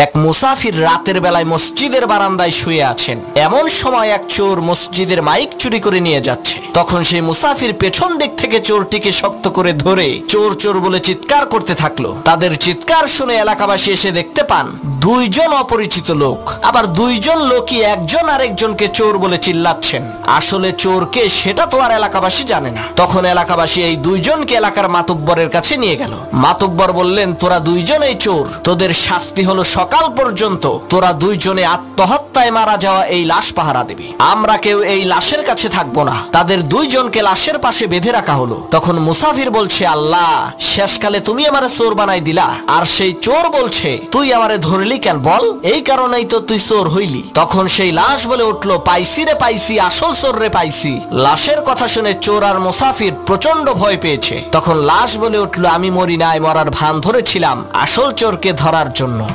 এক মুসাফির রাতের বেলায় মসজিদের বারান্দায় শুয়ে আছেন। এমন সময় এক চোর মসজিদের মাইক চুরি করে নিয়ে যাচ্ছে। তখন সেই মুসাফির পেছন দিক থেকে চোরটিকে শক্ত করে ধরে চোর চোর বলে চিৎকার করতে থাকলো। তাদের চিৎকার শুনে এলাকাবাসী এসে দেখতে পান দুইজন অপরিচিত লোক, আবার দুইজন লোকই একজন আরেকজনকে চোর বলে চিল্লাচ্ছেন। আসলে চোরকে সেটা তো আর এলাকাবাসী জানে না। তখন এলাকাবাসী এই দুইজনকে এলাকার মাতব্বরের কাছে নিয়ে গেল। মাতব্বর বললেন, তোরা দুইজনেই চোর, তোদের শাস্তি হলো সকাল পর্যন্ত তোরা দুইজনে আত্মহত্যায় মারা যাওয়া এই লাশ পাহারা দিবি। আমরা কেউ এই লাশের কাছে থাকবো না। তাদের দুইজনকে লাশের পাশে বেঁধে রাখা হলো। তখন মুসাফির বলছে, আল্লাহ, শেষকালে তুমি আমারে চোর বানাই দিলা। আর সেই চোর বলছে, তুই আমারে ধরলি কেন বল? এই কারণেই তো তুই চোর হইলি। তখন সেই লাশ বলে উঠলো, পাইছি রে পাইছি, আসল চোর রে পাইছি। লাশের কথা শুনে চোর আর মুসাফির প্রচন্ড ভয় পেয়েছে। তখন লাশ বলে উঠলো, আমি মরি নাই, মরার ভান ধরেছিলাম আসল চোরকে ধরার জন্য।